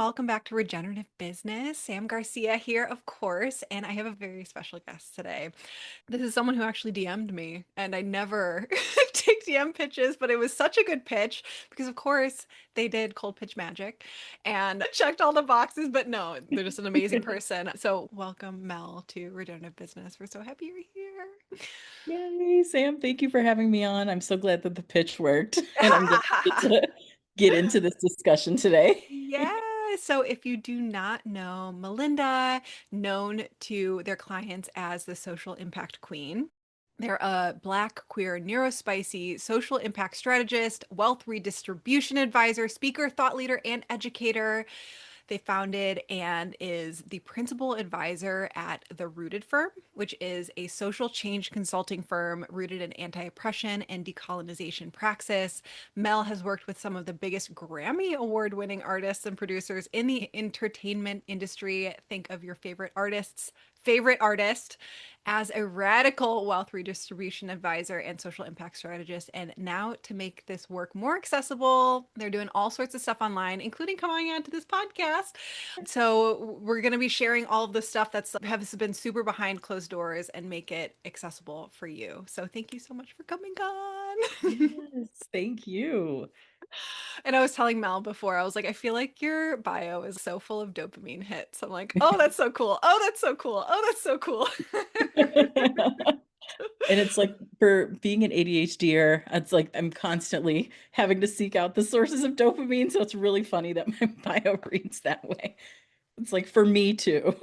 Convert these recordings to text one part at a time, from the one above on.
welcome back to Regenerative Business. Sam Garcia here, of course, and I have a very special guest today. This is someone who actually DM'd me, and I never take DM pitches, but it was such a good pitch because, of course, they did cold pitch magic and checked all the boxes, but no, they're just an amazing person. So, welcome, Mel, to Regenerative Business. We're so happy you're here. Yay, Sam, thank you for having me on. I'm so glad that the pitch worked, and I'm glad we get to get into this discussion today. Yeah. So if you do not know Melinda, known to their clients as the social impact queen, they're a Black, queer, neurospicy social impact strategist, wealth redistribution advisor, speaker, thought leader, and educator. They founded and is the principal advisor at the Rooted Firm, which is a social change consulting firm rooted in anti-oppression and decolonization praxis. Mel has worked with some of the biggest Grammy award-winning artists and producers in the entertainment industry. Think of your favorite artist as a radical wealth redistribution advisor and social impact strategist. And now, to make this work more accessible, they're doing all sorts of stuff online, including coming on to this podcast. So we're going to be sharing all of the stuff that's has been super behind closed doors and make it accessible for you. So thank you so much for coming on. Yes, thank you. And I was telling Mel before, I was like, I feel like your bio is so full of dopamine hits. I'm like, oh, that's so cool. Oh, that's so cool. Oh, that's so cool. And it's like for being an ADHDer, it's like I'm constantly having to seek out the sources of dopamine. So it's really funny that my bio reads that way. It's like for me too.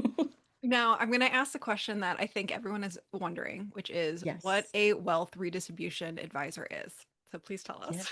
Now, I'm going to ask the question that I think everyone is wondering, which is what Yes. a wealth redistribution advisor is. So please tell Yeah. us.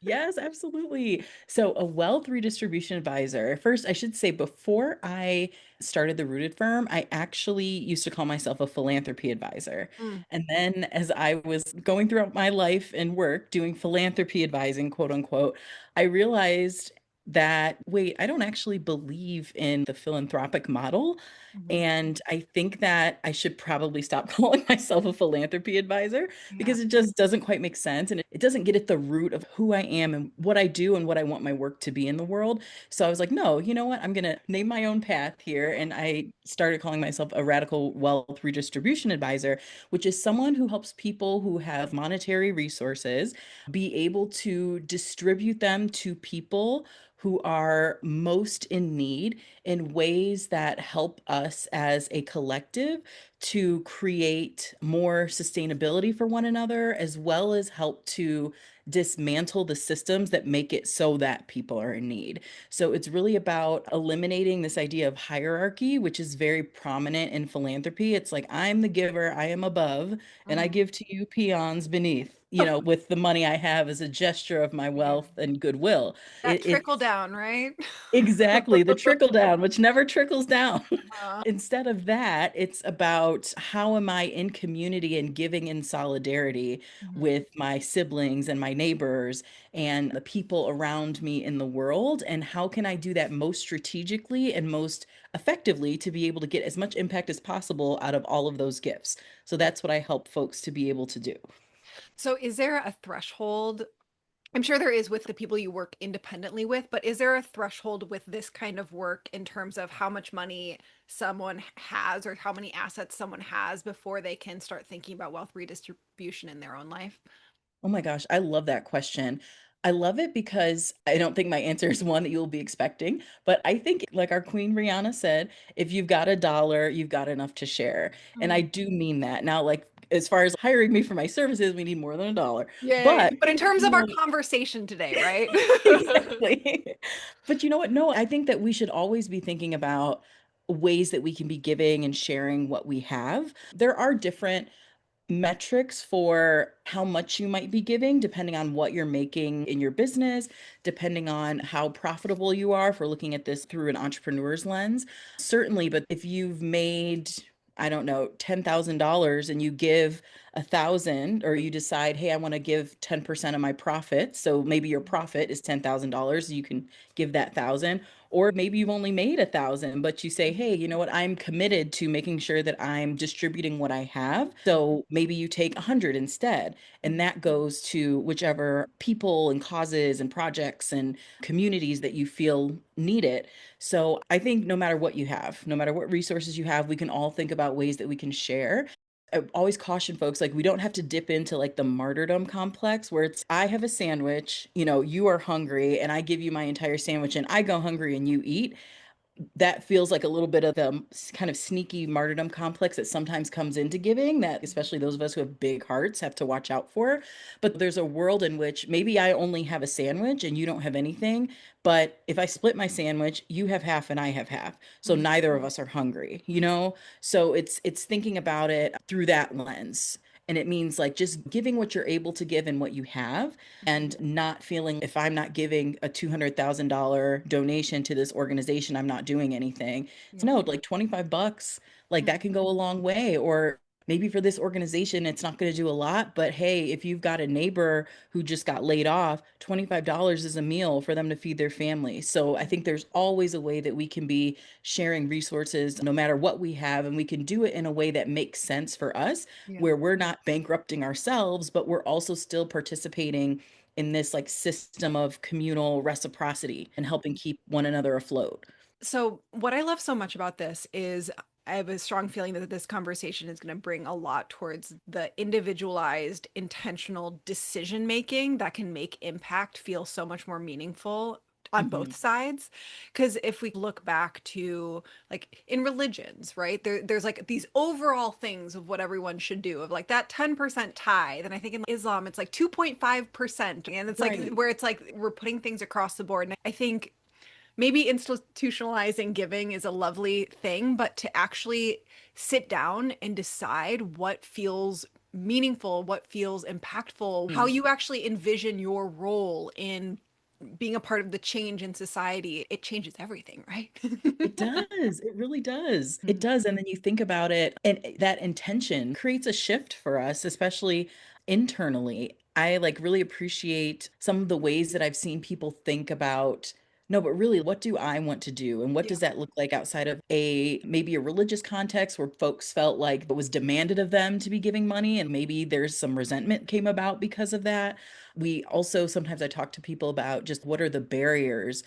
Yes, absolutely. So, a wealth redistribution advisor. First, I should say before I started the Rooted firm, I actually used to call myself a philanthropy advisor. Mm, And then, as I was going throughout my life and work doing philanthropy advising, quote unquote, I realized that, wait, I don't actually believe in the philanthropic model. mhm. And I think that I should probably stop calling myself a philanthropy advisor Yeah. because it just doesn't quite make sense and it doesn't get at the root of who I am and what I do and what I want my work to be in the world. So I was like, no, you know what? I'm going to name my own path here. And I started calling myself a radical wealth redistribution advisor, which is someone who helps people who have monetary resources be able to distribute them to people who are most in need in ways that help us as a collective to create more sustainability for one another, as well as help to dismantle the systems that make it so that people are in need. So it's really about eliminating this idea of hierarchy, which is very prominent in philanthropy. It's like, I'm the giver, I am above, and I Mhm. give to you peons beneath, with the money I have as a gesture of my Yeah. wealth and goodwill. That trickle It's down, right? exactly the trickle down, which never trickles down. Uh, Instead of that, it's about how am I in community and giving in solidarity mhm. with my siblings and my neighbors and the people around me in the world? And how can I do that most strategically and most effectively to be able to get as much impact as possible out of all of those gifts? So that's what I help folks to be able to do. So is there a threshold? I'm sure there is with the people you work independently with, but is there a threshold with this kind of work in terms of how much money someone has or how many assets someone has before they can start thinking about wealth redistribution in their own life? Oh my gosh, I love that question. I love it because I don't think my answer is one that you'll be expecting, but I think, like our Queen Rihanna said, if you've got a dollar, you've got enough to share. And I Mm. do mean that. Now, like, as far as hiring me for my services, we need more than a dollar. Yay. But, But in terms you of our know, conversation today, right? exactly. But you know what? No, I think that we should always be thinking about ways that we can be giving and sharing what we have. There are different metrics for how much you might be giving, depending on what you're making in your business, depending on how profitable you are, if we're looking at this through an entrepreneur's lens. Certainly, but if you've made, I don't know, $10,000 and you give 1,000, or you decide, hey, I want to give 10% of my profit. So maybe your profit is $10,000. You can give that thousand. Or maybe you've only made 1,000, but you say, hey, you know what? I'm committed to making sure that I'm distributing what I have. So maybe you take 100 instead. And that goes to whichever people and causes and projects and communities that you feel need it. So I think no matter what you have, no matter what resources you have, we can all think about ways that we can share. I always caution folks, like, we don't have to dip into like the martyrdom complex where it's, I have a sandwich, you are hungry, and I give you my entire sandwich and I go hungry and you eat. That feels like a little bit of the kind of sneaky martyrdom complex that sometimes comes into giving, that especially those of us who have big hearts have to watch out for. But there's a world in which maybe I only have a sandwich and you don't have anything, but if I split my sandwich, you have half and I have half, so Mhm. neither of us are hungry. So it's thinking about it through that lens. And it means like just giving what you're able to give and what you have, and not feeling, if I'm not giving a $200,000 donation to this organization, I'm not doing anything. It's Yeah. no, like $25, like that can go a long way. Or maybe for this organization, it's not going to do a lot, but hey, if you've got a neighbor who just got laid off, $25 is a meal for them to feed their family. So I think there's always a way that we can be sharing resources no matter what we have, and we can do it in a way that makes sense for us, Yeah. where we're not bankrupting ourselves, but we're also still participating in this like system of communal reciprocity and helping keep one another afloat. So, what I love so much about this is I have a strong feeling that this conversation is going to bring a lot towards the individualized, intentional decision making that can make impact feel so much more meaningful on Mhm. both sides. Because if we look back to like in religions, right, there's like these overall things of what everyone should do, of like that 10% tithe. And I think in Islam, it's like 2.5%. And it's like Right. where it's like we're putting things across the board. And I think maybe institutionalizing giving is a lovely thing, but to actually sit down and decide what feels meaningful, what feels impactful, how Mm. you actually envision your role in being a part of the change in society, it changes everything, right? It does. It really does. It does. And then you think about it, and that intention creates a shift for us, especially internally. I like really appreciate some of the ways that I've seen people think about, no, but really, what do I want to do? And what Yeah. does that look like outside of a maybe a religious context where folks felt like it was demanded of them to be giving money, and maybe there's some resentment came about because of that. We also sometimes I talk to people about just what are the barriers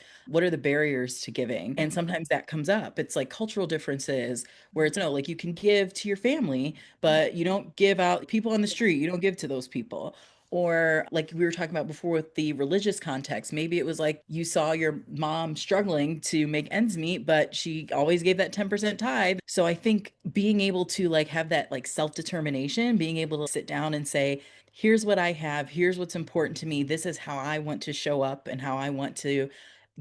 to giving? And sometimes that comes up. It's like cultural differences where it's no, like you can give to your family, but you don't give out people on the street, you don't give to those people. Or like we were talking about before with the religious context, maybe it was like you saw your mom struggling to make ends meet, but she always gave that 10% tithe. So I think being able to like have that like self-determination, being able to sit down and say, here's what I have, here's what's important to me, this is how I want to show up and how I want to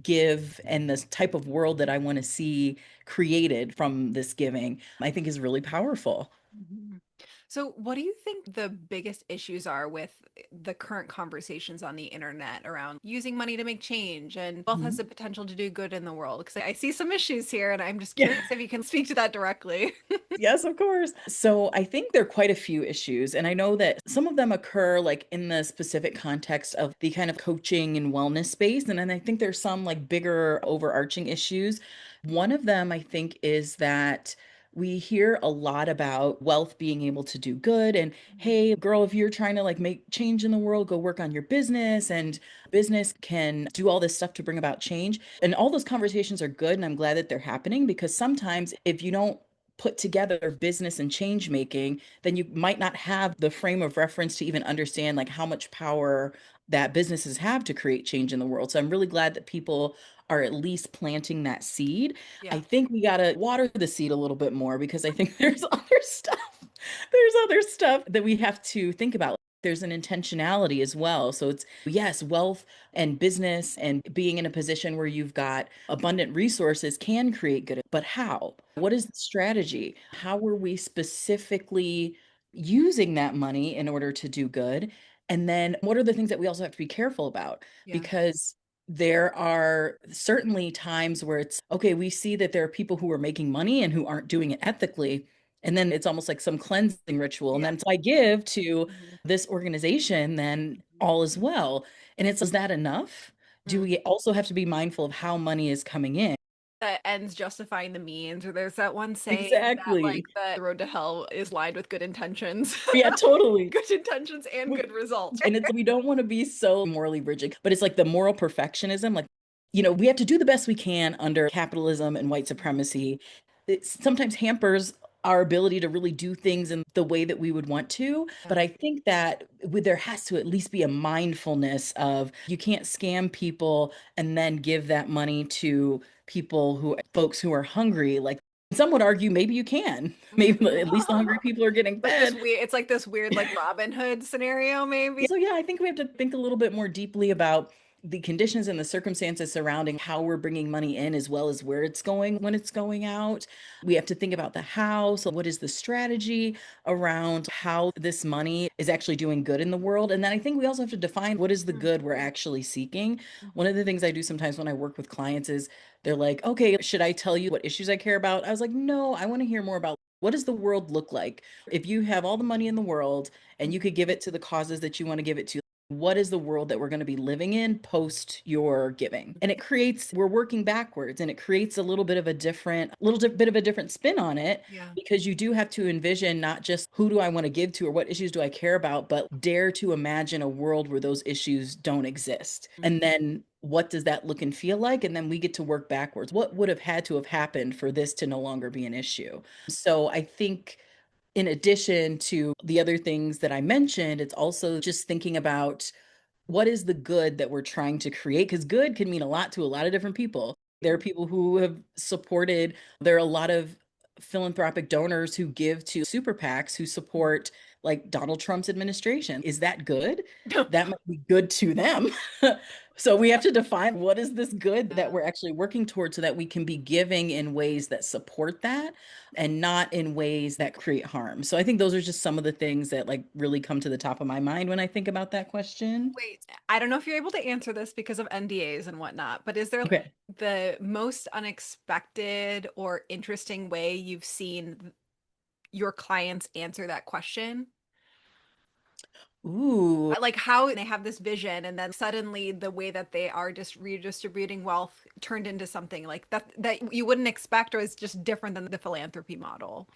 give, and this type of world that I want to see created from this giving, I think is really powerful. Mhm. So, what do you think the biggest issues are with the current conversations on the internet around using money to make change and wealth has Mhm. the potential to do good in the world? Because I see some issues here, and I'm just Yeah. curious if you can speak to that directly. Yes, of course. So I think there are quite a few issues. And I know that some of them occur like in the specific context of the kind of coaching and wellness space. And then I think there's some like bigger overarching issues. One of them, I think, is that we hear a lot about wealth being able to do good. And hey, girl, if you're trying to like make change in the world, go work on your business, and business can do all this stuff to bring about change. And all those conversations are good. And I'm glad that they're happening, because sometimes if you don't put together business and change making, then you might not have the frame of reference to even understand like how much power that businesses have to create change in the world. So I'm really glad that people are at least planting that seed. I Yeah. think we got to water the seed a little bit more, because I think there's other stuff. There's other stuff that we have to think about. There's an intentionality as well. So it's, yes, wealth and business and being in a position where you've got abundant resources can create good, but how? What is the strategy? How are we specifically using that money in order to do good? And then what are the things that we also have to be careful about? Yeah. Because there are certainly times where it's okay, we see that there are people who are making money and who aren't doing it ethically. And then it's almost like some cleansing ritual. And Yeah. then if I give to Mhm. this organization, then all is well. And it's, is that enough? Do Mhm. we also have to be mindful of how money is coming in? The ends justifying the means, or there's that one saying that like Exactly. the road to hell is lined with good intentions. Yeah, totally. Good intentions and good results. And it's, we don't want to be so morally rigid, but it's like the moral perfectionism. Like, you know, we have to do the best we can under capitalism and white supremacy. It sometimes hampers our ability to really do things in the way that we would want to. But Yeah. I think that there has to at least be a mindfulness of you can't scam people and then give that money to people who, folks who are hungry. Like some would argue maybe you can. Maybe Mhm. at least the hungry people are getting Like this fed. weird, it's like this weird like Robin Hood scenario, maybe. So yeah, I think we have to think a little bit more deeply about the conditions and the circumstances surrounding how we're bringing money in as well as where it's going when it's going out. We have to think about the how. So what is the strategy around how this money is actually doing good in the world? And then I think we also have to define what is the good we're actually seeking. One of the things I do sometimes when I work with clients is they're like, okay, should I tell you what issues I care about? I was like, no, I want to hear more about what does the world look like? If you have all the money in the world and you could give it to the causes that you want to give it to, what is the world that we're going to be living in post your giving? And it creates, we're working backwards and it creates a little bit of a different, bit of a different spin on it, Yeah. because you do have to envision not just who do I want to give to or what issues do I care about, but dare to imagine a world where those issues don't exist. And then what does that look and feel like? And then we get to work backwards. What would have had to have happened for this to no longer be an issue? So I think in addition to the other things that I mentioned, it's also just thinking about what is the good that we're trying to create? Because good can mean a lot to a lot of different people. There are people who have supported, there are a lot of philanthropic donors who give to super PACs who support like Donald Trump's administration. Is that good? That might be good to them. So we have to define what is this good that Yeah. we're actually working towards so that we can be giving in ways that support that and not in ways that create harm. So I think those are just some of the things that like really come to the top of my mind when I think about that question. Wait, I don't know if you're able to answer this because of NDAs and whatnot, but is there Okay. the most unexpected or interesting way you've seen your clients answer that question? Ooh, Like how they have this vision and then suddenly the way that they are just redistributing wealth turned into something like that you wouldn't expect or is just different than the philanthropy model.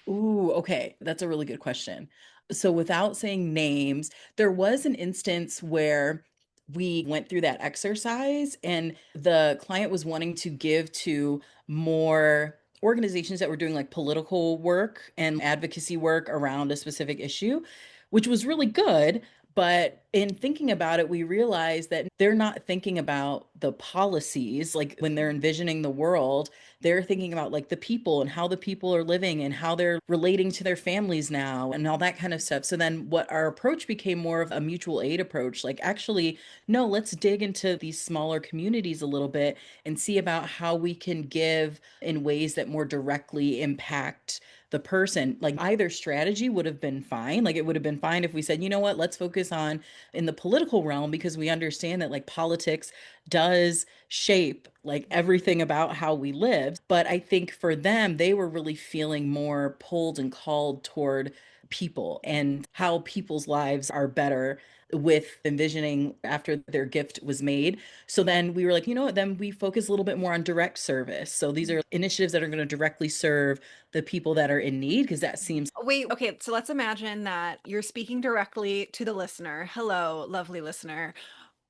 ooh, okay. That's a really good question. So, without saying names, there was an instance where we went through that exercise and the client was wanting to give to more organizations that were doing like political work and advocacy work around a specific issue, which was really good. But in thinking about it, we realized that they're not thinking about the policies, like when they're envisioning the world, they're thinking about like the people and how the people are living and how they're relating to their families now and all that kind of stuff. So then what our approach became more of a mutual aid approach. Like actually, no, let's dig into these smaller communities a little bit and see about how we can give in ways that more directly impact the person. Like either strategy would have been fine. Like it would have been fine if we said, you know what, let's focus on in the political realm because we understand that like politics does shape like everything about how we live. But I think for them, they were really feeling more pulled and called toward people and how people's lives are better with envisioning after their gift was made. So then we were like, you know what, then we focus a little bit more on direct service. So these are initiatives that are going to directly serve the people that are in need because that seems. Wait, okay, so let's imagine that you're speaking directly to the listener. Hello, lovely listener.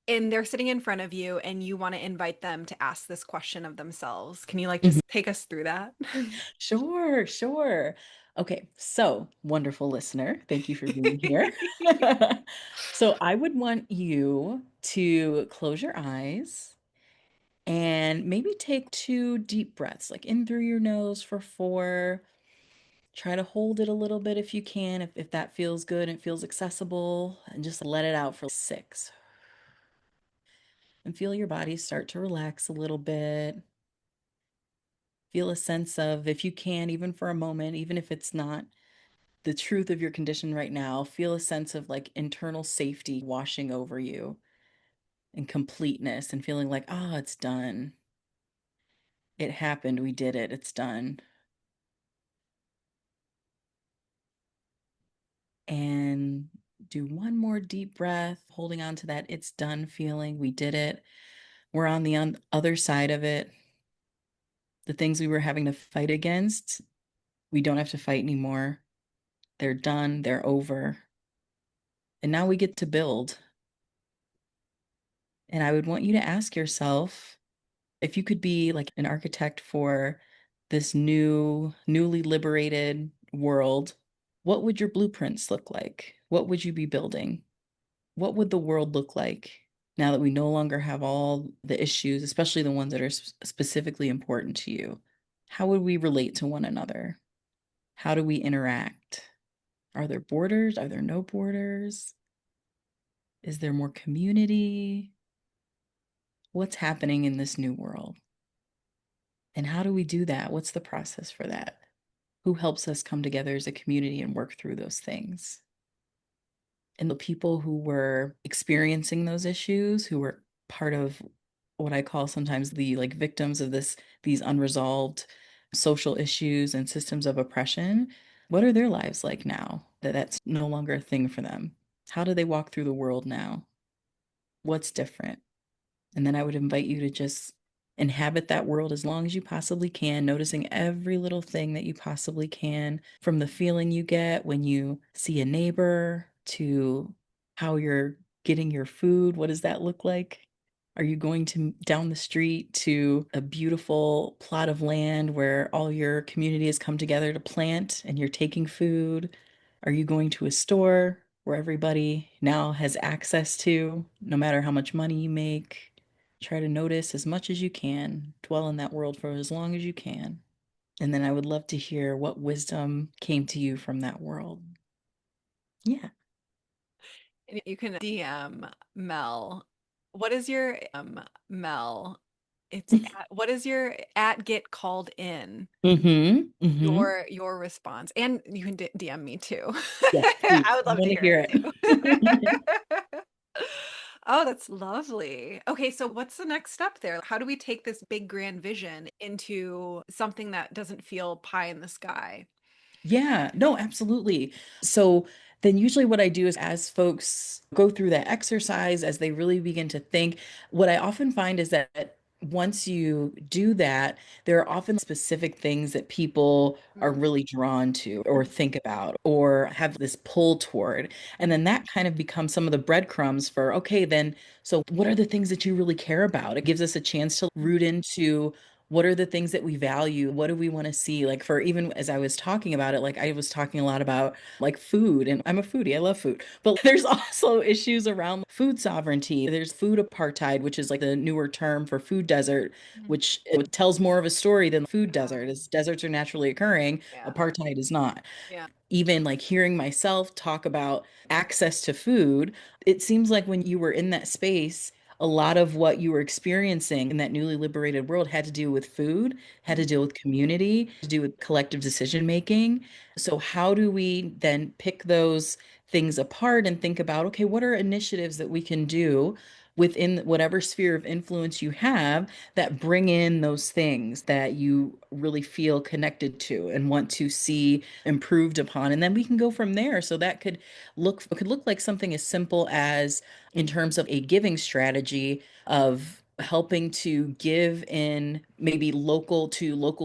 And they're sitting in front of you and you want to invite them to ask this question of themselves. Can you like Mhm. just take us through that? Sure, sure. Okay, so wonderful listener, thank you for being here. So I would want you to close your eyes and maybe take 2 deep breaths, like in through your nose for 4. Try to hold it a little bit if you can, if that feels good and feels accessible, and just let it out for 6. And feel your body start to relax a little bit. Feel a sense of, if you can, even for a moment, even if it's not the truth of your condition right now, feel a sense of like internal safety washing over you and completeness and feeling like, oh, it's done. It happened. We did it. It's done. and do one more deep breath, holding on to that it's done feeling. We did it. We're on the other side of it. The things we were having to fight against, we don't have to fight anymore. They're done, they're over. And now we get to build. And I would want you to ask yourself if you could be like an architect for this newly liberated world, what would your blueprints look like? What would you be building? What would the world look like now that we no longer have all the issues, especially the ones that are specifically important to you? How would we relate to one another? How do we interact? Are there borders? Are there no borders? Is there more community? What's happening in this new world? And how do we do that? What's the process for that? Who helps us come together as a community and work through those things? And the people who were experiencing those issues, who were part of what I call sometimes the like victims of these unresolved social issues and systems of oppression, what are their lives like now that that's no longer a thing for them? How do they walk through the world now? What's different? And then I would invite you to just inhabit that world as long as you possibly can, noticing every little thing that you possibly can, from the feeling you get when you see a neighbor to how you're getting your food. What does that look like? Are you going to down the street to a beautiful plot of land where all your community has come together to plant and you're taking food? Are you going to a store where everybody now has access to, no matter how much money you make? Try to notice as much as you can, dwell in that world for as long as you can. And then I would love to hear what wisdom came to you from that world. Yeah. And you can DM Mel. What is your Mel? It's at, what is your at get called in? Mm-hmm. Mm-hmm. Your response, and you can DM me too. Yes, please. I would I love to want to hear hear it it. too. Oh, that's lovely. Okay, so what's the next step there? How do we take this big grand vision into something that doesn't feel pie in the sky? Yeah, no, absolutely. So then usually what I do is as folks go through that exercise, as they really begin to think, what I often find is that once you do that, there are often specific things that people are Mm, really drawn to or think about or have this pull toward. And mm, then that kind of becomes some of the breadcrumbs for, okay, then, so what are the things that you really care about? It gives us a chance to mm, root into what are the things that we value? What do we want to see? Like for even as I was talking about it, like I was talking a lot about like food, and I'm a foodie, I love food. But there's also issues around food sovereignty. There's food apartheid, which is like the newer term for food desert, mm. which it tells more of a story than food Yeah, desert. As deserts are naturally occurring, yeah, apartheid is not. yeah. Even like hearing myself talk about access to food, it seems like when you were in that space, a lot of what you were experiencing in that newly liberated world had to do with food, had to Mm, deal with community, to do with collective decision making. So, how do we then pick those things apart and think about, okay, what are initiatives that we can do within whatever sphere of influence you have that bring in those things that you really feel connected to and want to see improved upon, and then we can go from there. So that could look like something as simple as, in terms of a giving strategy, of helping to give in maybe local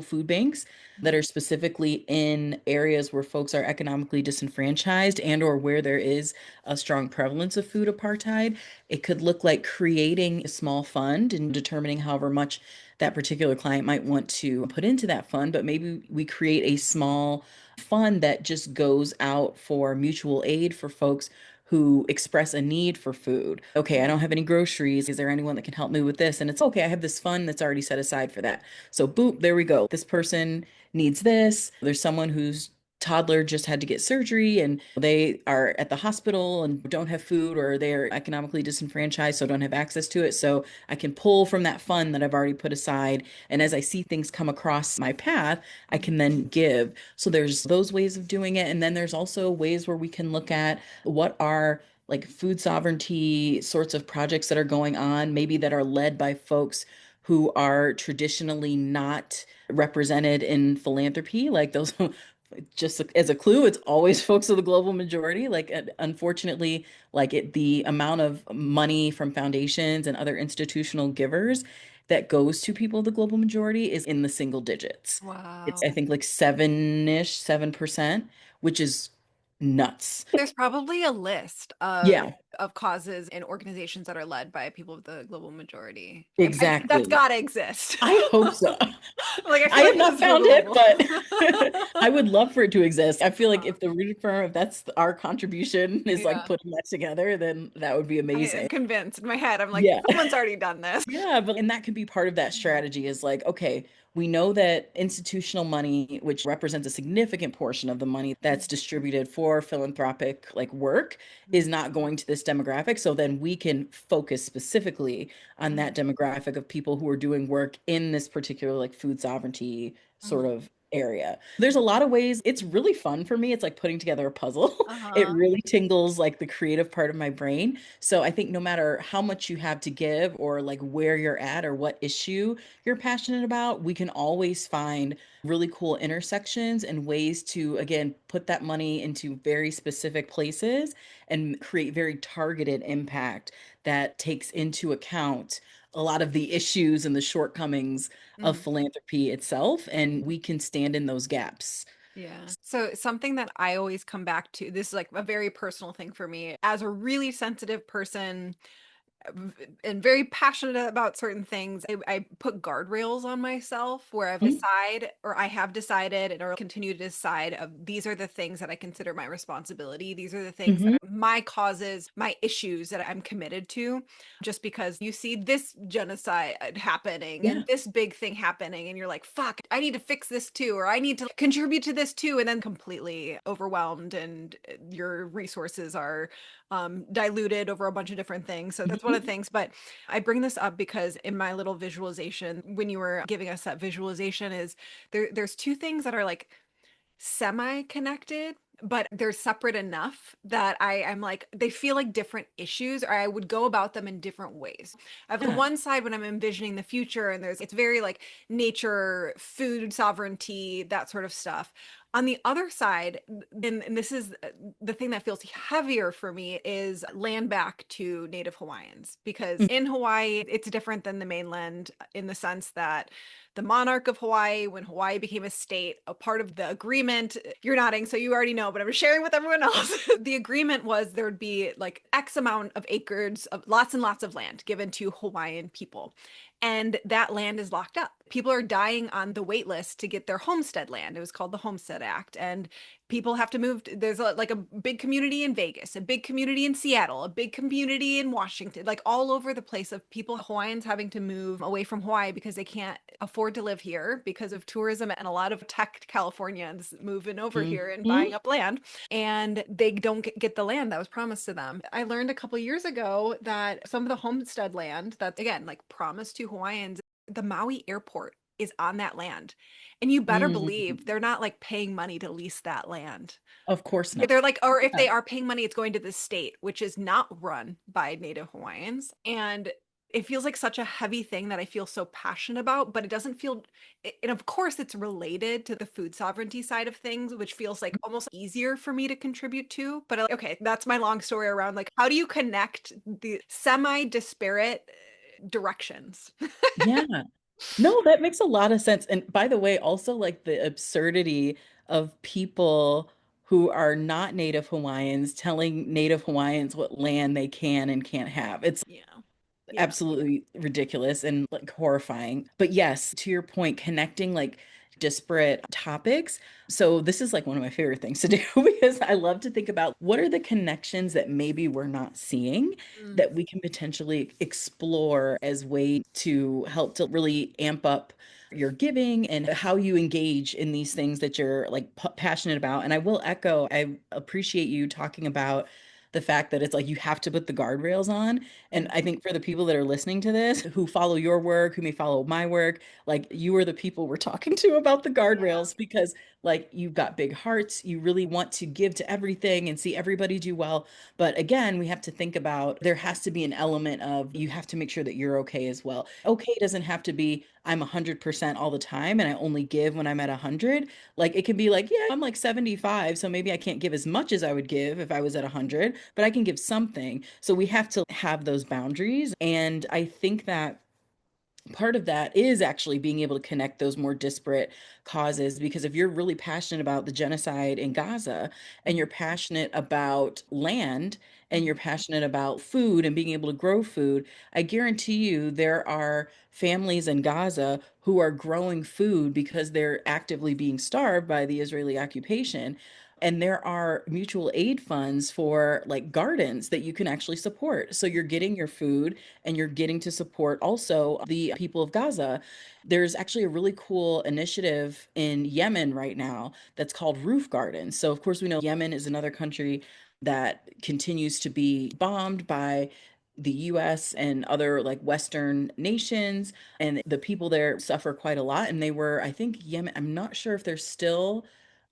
food banks that mm, are specifically in areas where folks are economically disenfranchised and or where there is a strong prevalence of food apartheid. It could look like creating a small fund and determining however much that particular client might want to put into that fund, but maybe we create a small fund that just goes out for mutual aid for folks who express a need for food. Okay, I don't have any groceries. Is there anyone that can help me with this? And it's okay, I have this fund that's already set aside for that. So, boom, there we go. This person needs this. There's someone whose toddler just had to get surgery and they are at the hospital and don't have food, or they're economically disenfranchised, so don't have access to it. So I can pull from that fund that I've already put aside. And as I see things come across my path, I mm, can then give. So there's those ways of doing it. And then there's also ways where we can look at what are like food sovereignty sorts of projects that are going on, maybe that are led by folks who are traditionally not represented in philanthropy, like those Just as a clue, it's always folks of the global majority. Like, unfortunately, the amount of money from foundations and other institutional givers that goes to people of the global majority is in the single digits. It's, Wow. I think, like 7%, which is nuts. There's probably a list Yeah, of causes and organizations that are led by people of the global majority. That's exactly. gotta exist. I hope so. Like I I feel have like this not is found it, Googleable. but I would love for it to exist. I feel like Uh, if the rooted firm, if that's our contribution is like yeah. putting that together, then that would be I'm amazing. convinced in my head. I'm like, Yeah. someone's already done this. Yeah, but and that can be part of that strategy is like, okay, we know that institutional money, which represents a significant portion of the money that's distributed for philanthropic like work, is not going to this demographic. So then we can focus specifically on that Mhm, demographic of people who are doing work in this particular like food sovereignty sort mhm, of area. There's a lot of ways. It's really fun for me. It's like putting together a puzzle. It uh-huh. really tingles like the creative part of my brain. So I think no matter how much you have to give or like where you're at or what issue you're passionate about, we can always find really cool intersections and ways to, again, put that money into very specific places and create very targeted impact that takes into account a lot of the issues and the shortcomings of Mhm. philanthropy itself. And we can stand in those gaps. Yeah. So something that I always come back to, this is like a very personal thing for me. As a really sensitive person, and very passionate about certain things. I put guardrails on myself where Mhm. I have decided and or continue to decide of these are the things that I consider my responsibility. These are the things that Mhm. are my causes, my issues that I'm committed to. Just because you see this genocide happening and Yeah. this big thing happening, and you're like, fuck, I need to fix this too, or I need to contribute to this too, and then completely overwhelmed and your resources are diluted over a bunch of different things. So that's one of the Mhm. things. But I bring this up because in my little visualization, when you were giving us that visualization, is there's two things that are like semi-connected, but they're separate enough that I'm like, they feel like different issues, or I would go about them in different ways. Of the Yeah. one side, when I'm envisioning the future, and it's very like nature, food sovereignty, that sort of stuff. On the other side, and this is the thing that feels heavier for me, is land back to Native Hawaiians. Because in Hawaii, it's different than the mainland in the sense that the monarch of Hawaii, when Hawaii became a state, a part of the agreement, you're nodding, so you already know, but I'm sharing with everyone else. The agreement was there would be like X amount of acres of lots and lots of land given to Hawaiian people. And that land is locked up. People are dying on the wait list to get their homestead land. It was called the Homestead Act. And people have to move. There's like a big community in Vegas, a big community in Seattle, a big community in Washington, like all over the place of people, Hawaiians having to move away from Hawaii because they can't afford to live here because of tourism, and a lot of tech Californians moving over here and Mhm. buying up land, and they don't get the land that was promised to them. I learned a couple years ago that some of the homestead land that's again like promised to Hawaiians, the Maui airport is on that land. And you better Mm. believe they're not like paying money to lease that land. Of course not. They're like, or if Yeah. they are paying money, it's going to the state, which is not run by Native Hawaiians. And it feels like such a heavy thing that I feel so passionate about, but it doesn't feel, and of course, it's related to the food sovereignty side of things, which feels like almost easier for me to contribute to. But okay, that's my long story around like, how do you connect the semi disparate directions? Yeah. No, that makes a lot of sense. And by the way, also like the absurdity of people who are not Native Hawaiians telling Native Hawaiians what land they can and can't have. It's Yeah. Yeah. absolutely ridiculous and like horrifying. But yes, to your point, connecting like disparate topics. So this is like one of my favorite things to do because I love to think about what are the connections that maybe we're not seeing Mm, that we can potentially explore as way to help to really amp up your giving and how you engage in these things that you're like passionate about. And I will echo, I appreciate you talking about the fact that it's like you have to put the guardrails on. And mm, I think for the people that are listening to this, who follow your work, who may follow my work, like you are the people we're talking to about the yeah. guardrails because like you've got big hearts, you really want to give to everything and see everybody do well. But again, we have to think about there has to be an element of you have to make sure that you're okay as well. Okay doesn't have to be I'm 100% all the time and I only give when I'm at 100. Like it can be like, yeah, I'm like 75, so maybe I can't give as much as I would give if I was at 100, but I can give something. So we have to have those boundaries. And I think that part of that is actually being able to connect those more disparate causes, because if you're really passionate about the genocide in Gaza and Mhm. you're passionate about land and you're Mhm. passionate about food and being able to grow food, I guarantee you there are families in Gaza who are growing food because they're actively being starved by the Israeli occupation. And there are mutual aid funds for like gardens that you can actually support. So you're getting your food and you're getting to support also the people of Gaza. There's actually a really cool initiative in Yemen right now that's called Roof Gardens. So, of course, we know Yemen is another country that continues to be bombed by the US and other like Western nations, and the people there suffer quite a lot. And they were, I think, Yemen, I'm not sure if they're still,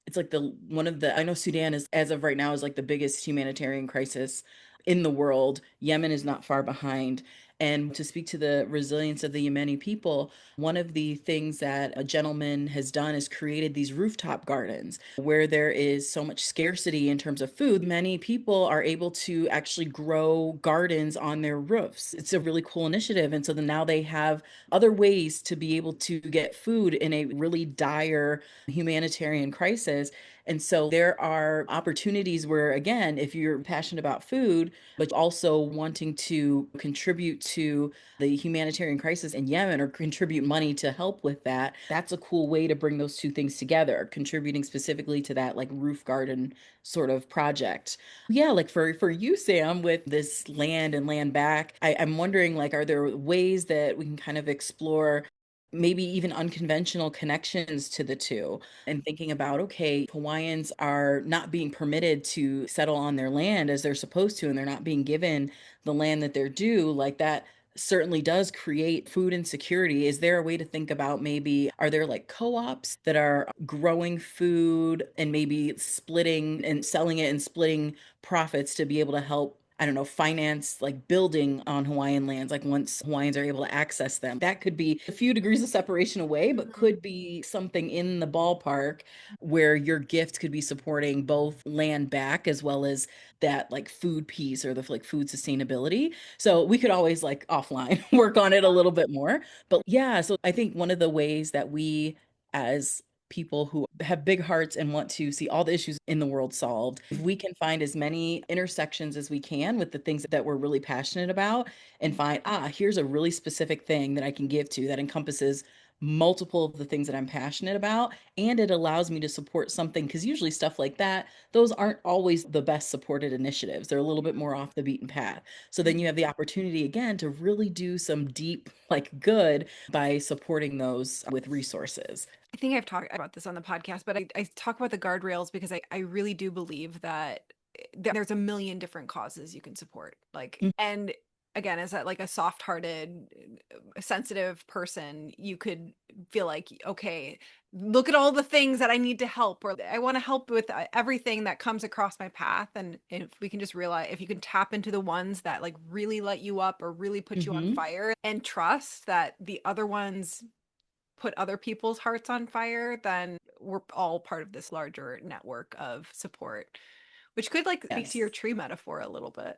it's like the one of the, I know Sudan is, as of right now, is like the biggest humanitarian crisis in the world. Yemen is not far behind. And to speak to the resilience of the Yemeni people, one of the things that a gentleman has done is created these rooftop gardens where there is so much scarcity in terms of food. Many people are able to actually grow gardens on their roofs. It's a really cool initiative. And so then now they have other ways to be able to get food in a really dire humanitarian crisis. And so there are opportunities where, again, if you're passionate about food, but also wanting to contribute to the humanitarian crisis in Yemen or contribute money to help with that, that's a cool way to bring those two things together, contributing specifically to that like roof garden sort of project. Yeah, like for you, Sam, with this land and land back, I'm wondering like, are there ways that we can kind of explore maybe even unconventional connections to the two, and thinking about, okay, Hawaiians are not being permitted to settle on their land as they're supposed to, and they're not being given the land that they're due, like that certainly does create food insecurity. Is there a way to think about, maybe are there like co-ops that are growing food and maybe splitting and selling it and splitting profits to be able to help, I don't know, finance like building on Hawaiian lands, like once Hawaiians are able to access them? That could be a few degrees of separation away, but Mhm. could be something in the ballpark where your gift could be supporting both land back as well as that like food piece or the like food sustainability. So we could always like offline work on it a little bit more. But yeah, so I think one of the ways that we as people who have big hearts and want to see all the issues in the world solved, if we can find as many intersections as we can with the things that we're really passionate about, and find, here's a really specific thing that I can give to that encompasses multiple of the things that I'm passionate about, and it allows me to support something, because usually stuff like that, those aren't always the best supported initiatives. They're a little bit more off the beaten path. So then you have the opportunity again to really do some deep like good by supporting those with resources. I think I've talked about this on the podcast, but I talk about the guardrails because I really do believe that there's a million different causes you can support. Like, and again, as like a soft-hearted, sensitive person, you could feel like, okay, look at all the things that I need to help, or I want to help with everything that comes across my path. And if we can just realize, if you can tap into the ones that like really light you up or really put you on Mm-hmm. fire, and trust that the other ones put other people's hearts on fire, then we're all part of this larger network of support, which could like speak to your Yes. tree metaphor a little bit.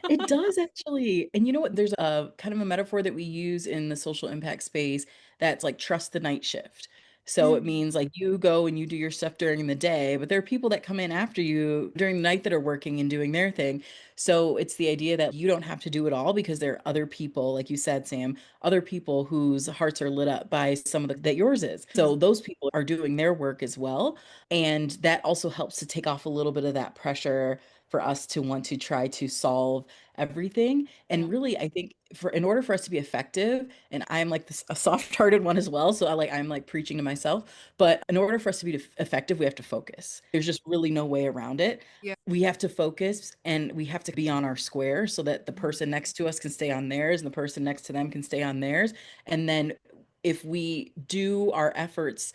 It does actually. And you know what? There's a kind of a metaphor that we use in the social impact space that's like trust the night shift. So it Mm. means like you go and you do your stuff during the day, but there are people that come in after you during the night that are working and doing their thing. So it's the idea that you don't have to do it all, because there are other people, like you said, Sam, other people whose hearts are lit up by some of the that yours is. So Mhm. those people are doing their work as well. And that also helps to take off a little bit of that pressure for us to want to try to solve everything. Yeah. And really, I think for in order for us to be effective, and I'm like this a soft-hearted one as well, so I'm like preaching to myself, but in order for us to be effective, we have to focus. There's just really no way around it. Yeah. We have to focus and we have to be on our square so that the Mhm. person next to us can stay on theirs and the person next to them can stay on theirs. And then if we do our efforts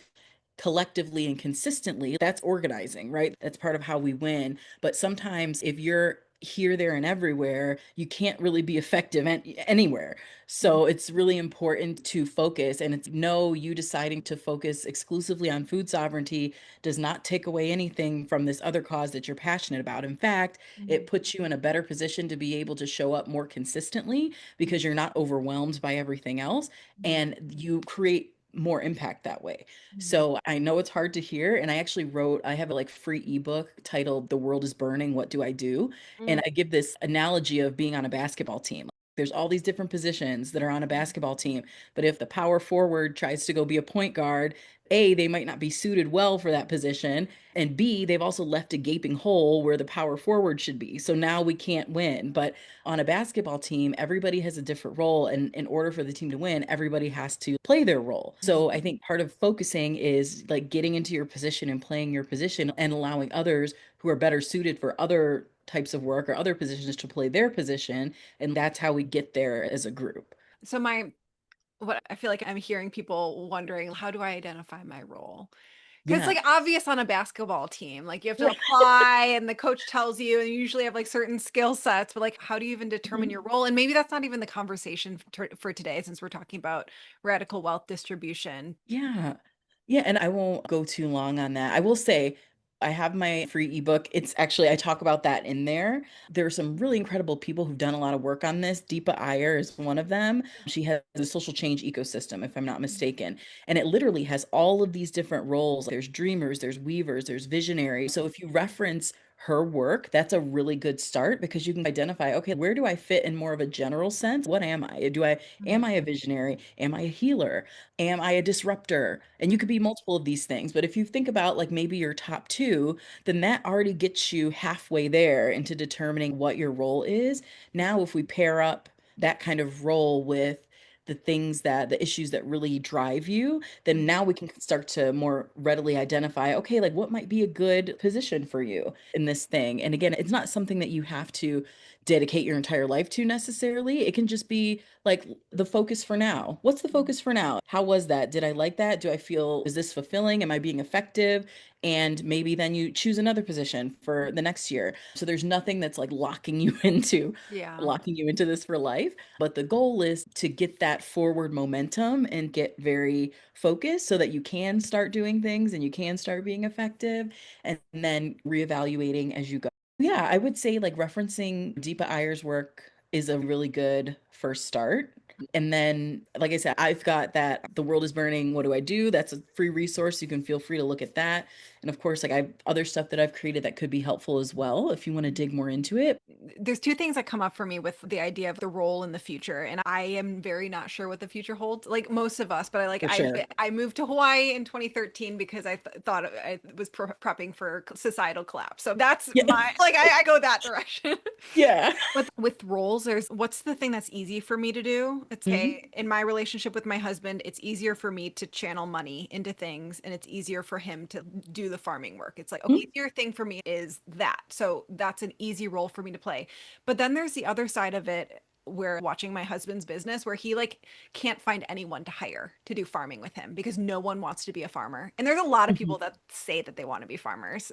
collectively and consistently, that's organizing, right? That's part of how we win. But sometimes if you're here, there, and everywhere, you can't really be effective anywhere. Mhm. So it's really important to focus. And it's no, you deciding to focus exclusively on food sovereignty does not take away anything from this other cause that you're passionate about. In fact, it Mhm. puts you in a better position to be able to show up more consistently because you're not overwhelmed by everything else, Mhm. and you create more impact that way. Mhm. So I know it's hard to hear. And I actually I have a like free ebook titled The World is Burning, What Do I Do? And Mhm. I give this analogy of being on a basketball team. There's all these different positions that are on a basketball team. But if the power forward tries to go be a point guard, A, they might not be suited well for that position. And B, they've also left a gaping hole where the power forward should be. So now we can't win. But on a basketball team, everybody has a different role. And in order for the team to win, everybody has to play their role. Mhm. So I think part of focusing is like getting into your position and playing your position and allowing others who are better suited for other types of work or other positions to play their position. And that's how we get there as a group. So my what I feel like I'm hearing people wondering, how do I identify my role? Because it's Yeah. like obvious on a basketball team. Like you have to Right. apply and the coach tells you, and you usually have like certain skill sets, but like how do you even determine Mhm. your role? And maybe that's not even the conversation for today, since we're talking about radical wealth distribution. Yeah. Yeah, and I won't go too long on that. I will say I have my free ebook. It's actually, I talk about that in there. There are some really incredible people who've done a lot of work on this. Deepa Iyer is one of them. She has a social change ecosystem, if I'm not mistaken. And it literally has all of these different roles. There's dreamers, there's weavers, there's visionaries. So if you reference her work, that's a really good start because you can identify, okay, where do I fit in more of a general sense? What am I? Am Mhm. I a visionary? Am I a healer? Am I a disruptor? And you could be multiple of these things. But if you think about like maybe your top two, then that already gets you halfway there into determining what your role is. Now, if we pair up that kind of role with the issues that really drive you, then Mhm. now we can start to more readily identify, okay, like what might be a good position for you in this thing. And again, it's not something that you have to dedicate your entire life to necessarily. It can just be like the focus for now. What's the Mhm. focus for now? How was that? Did I like that? Do I feel, is this fulfilling? Am I being effective? And maybe then you choose another position for the next year. So there's nothing that's like Yeah. locking you into this for life. But the goal is to get that forward momentum and get very focused so that you can start doing things and you can start being effective and then reevaluating as you go. Yeah, I would say like referencing Deepa Iyer's work is a really good first start. And then, like I said, I've got that The World is Burning, What Do I Do? That's a free resource. You can feel free to look at that. And of course, like I have other stuff that I've created that could be helpful as well if you want to dig more into it. There's two things that come up for me with the idea of the role in the future, and I am very not sure what the future holds, like most of us. But For sure. I moved to Hawaii in 2013 because thought I was prepping for societal collapse. So that's Yeah. my I go that direction. Yeah. But with roles, there's what's the thing that's easy for me to do? It's Mhm. okay. In my relationship with my husband, it's easier for me to channel money into things and it's easier for him to do the farming work. It's like, okay, Mhm. easier thing for me is that. So that's an easy role for me to play. But then there's the other side of it where watching my husband's business where he like can't find anyone to hire to do farming with him because no one wants to be a farmer. And there's a lot of Mhm. people that say that they want to be farmers,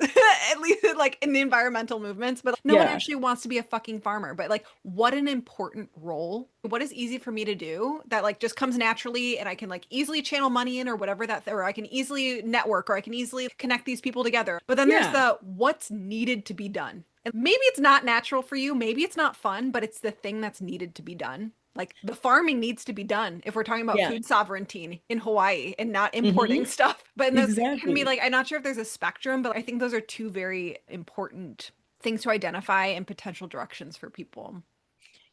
at least like in the environmental movements, but no one Yeah. actually wants to be a fucking farmer. But like, what an important role. What is easy for me to do that like just comes naturally and I can like easily channel money in or whatever or I can easily network or I can easily connect these people together. But then there's Yeah. the what's needed to be done. And maybe it's not natural for you, maybe it's not fun, but it's the thing that's needed to be done. Like the farming needs to be done if we're talking about Yeah. food sovereignty in Hawaii and not importing Hmm. stuff. But in those it can be Exactly. like I'm not sure if there's a spectrum, but I think those are two very important things to identify and potential directions for people.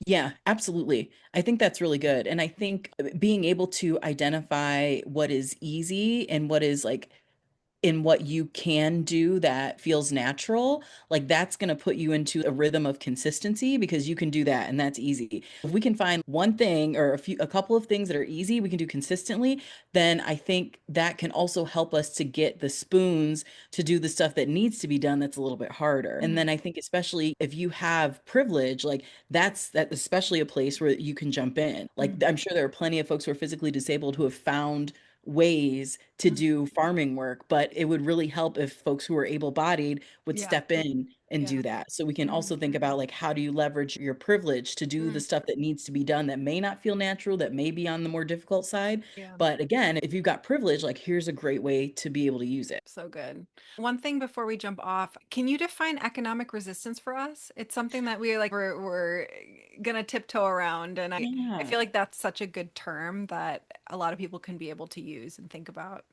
Yeah, absolutely. I think that's really good. And I think being able to identify what is easy and what is like in what you can do that feels natural, like that's going to put you into a rhythm of consistency because you can do that and that's easy. If we can find one thing or a couple of things that are easy, we can do consistently, then I think that can also help us to get the spoons to do the stuff that needs to be done that's a little bit harder. And Mhm. then I think especially if you have privilege, like that especially a place where you can jump in. Like Mhm. I'm sure there are plenty of folks who are physically disabled who have found ways to Mhm. do farming work, but it would really help if folks who are able-bodied would Yeah. step in and Yeah. do that. So we can Mhm. also think about like how do you leverage your privilege to do the Mm. stuff that needs to be done that may not feel natural, that may be on the more difficult side. Yeah. But again, if you've got privilege, like here's a great way to be able to use it. So good. One thing before we jump off, can you define economic resistance for us? It's something that we're gonna tiptoe around, and I Yeah. feel like that's such a good term that a lot of people can be able to use and think about.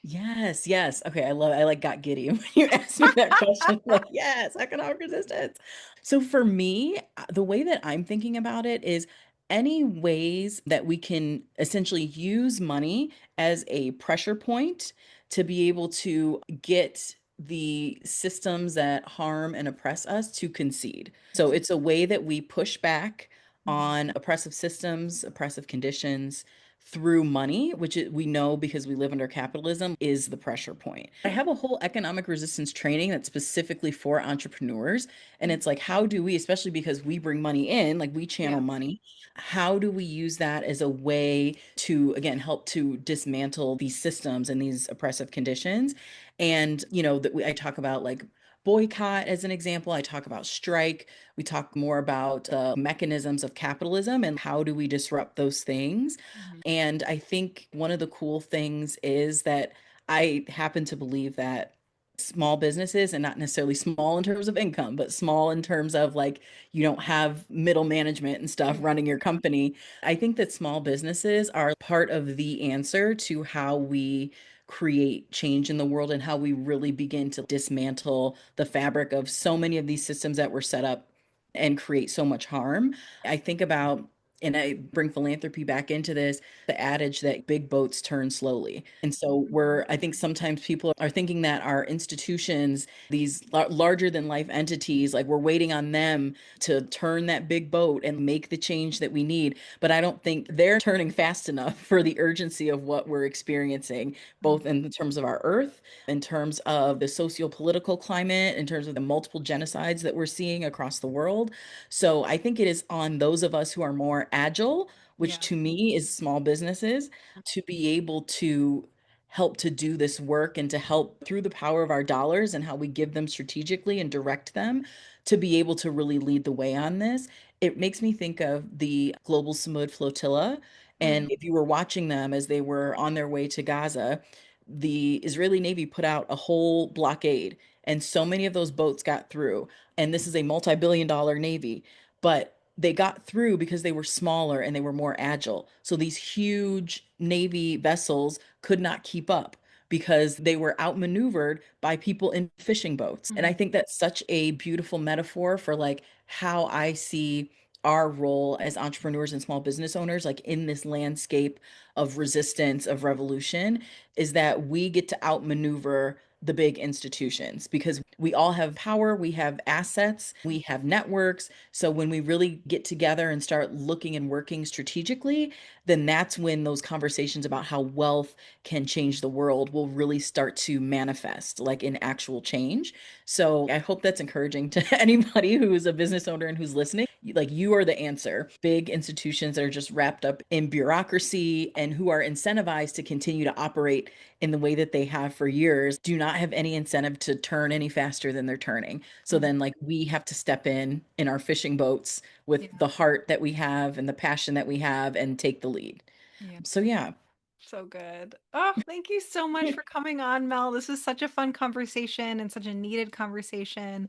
Yes, yes. Okay, I like got giddy when you asked me that question. Like, yes, economic resistance. So for me, the way that I'm thinking about it is any ways that we can essentially use money as a pressure point to be able to get the systems that harm and oppress us to concede. So it's a way that we push back Mhm. on oppressive systems, oppressive conditions through money, we know because we live under capitalism, is the pressure point. I have a whole economic resistance training that's specifically for entrepreneurs. And Mhm. it's like, how do we, especially because we bring money in, like we channel Yeah. money, how do we use that as a way to, again, help to dismantle these systems and these oppressive conditions? And, I talk about like boycott as an example. I talk about strike. We talk more about the mechanisms of capitalism and how do we disrupt those things. Mhm. And I think one of the cool things is that I happen to believe that small businesses, and not necessarily small in terms of income, but small in terms of like you don't have middle management and stuff Yeah. running your company. I think that small businesses are part of the answer to how we create change in the world and how we really begin to dismantle the fabric of so many of these systems that were set up and create so much harm. I think about, and I bring philanthropy back into this, the adage that big boats turn slowly. And so Mhm. I think sometimes people are thinking that our institutions, these larger than life entities, like we're waiting on them to turn that big boat and make the change that we need. But I don't think they're turning fast enough for the urgency of what we're experiencing, Mhm. both in terms of our earth, in terms of the socio-political climate, in terms of the multiple genocides that we're seeing across the world. So I think it is on those of us who are more agile, which Yeah. to me is small businesses, to be able to help to do this work and to help through the power of our dollars and how we give them strategically and direct them to be able to really lead the way on this. It makes me think of the Global Samud Flotilla. Mm. And if you were watching them as they were on their way to Gaza, the Israeli Navy put out a whole blockade, and so many of those boats got through. And this is a multi-billion-dollar Navy, but they got through because they were smaller and they were more agile. So these huge Navy vessels could not keep up because they were outmaneuvered by people in fishing boats. And I Mhm. think that's such a beautiful metaphor for like how I see our role as entrepreneurs and small business owners, like in this landscape of resistance, of revolution, is that we get to outmaneuver the big institutions because we all have power, we have assets, we have networks. So when we really get together and start looking and working strategically, then that's when those conversations about how wealth can change the world will really start to manifest like in actual change. So I hope that's encouraging to anybody who is a business owner and who's listening. Like you are the answer. Big institutions that are just wrapped up in bureaucracy and who are incentivized to continue to operate in the way that they have for years do not have any incentive to turn any faster than they're turning. So Mhm. then like we have to step in our fishing boats with Yeah. the heart that we have and the passion that we have and take the lead. Yeah. So yeah. So good. Oh, thank you so much for coming on, Mel. This is such a fun conversation and such a needed conversation.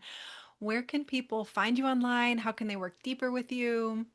Where can people find you online? How can they work deeper with you?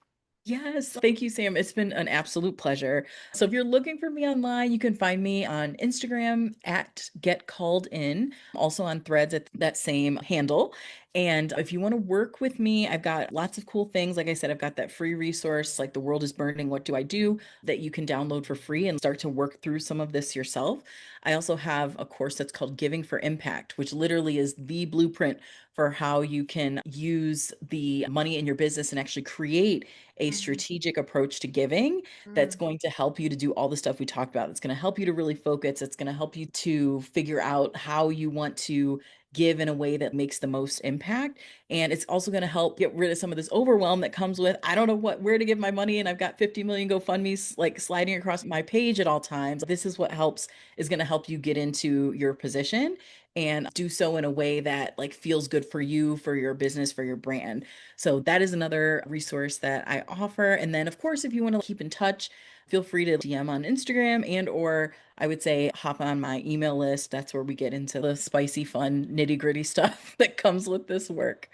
Yes, thank you, Sam. It's been an absolute pleasure. So if you're looking for me online, you can find me on Instagram at Get Called In, also on Threads at that same handle. And if you want to work with me, I've got lots of cool things. Like I said, I've got that free resource, like The World is Burning, What Do I Do, that you can download for free and start to work through some of this yourself. I also have a course that's called Giving for Impact, which literally is the blueprint for how you can use the money in your business and actually create a Mhm. strategic approach to giving that's Mm. going to help you to do all the stuff we talked about. It's going to help you to really focus. It's going to help you to figure out how you want to give in a way that makes the most impact. And it's also going to help get rid of some of this overwhelm that comes with, I don't know where to give my money. And I've got 50 million GoFundMe's like sliding across my page at all times. This is what helps, is going to help you get into your position and do so in a way that like feels good for you, for your business, for your brand. So that is another resource that I offer. And then of course, if you want to keep in touch, feel free to DM on Instagram, and or I would say hop on my email list. That's where we get into the spicy, fun, nitty-gritty stuff that comes with this work.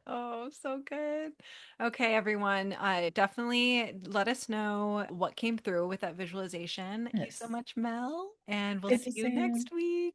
Oh, so good. Okay, everyone, definitely let us know what came through with that visualization. Thank you so Yes. much, Mel, and we'll It's see the you same. next week.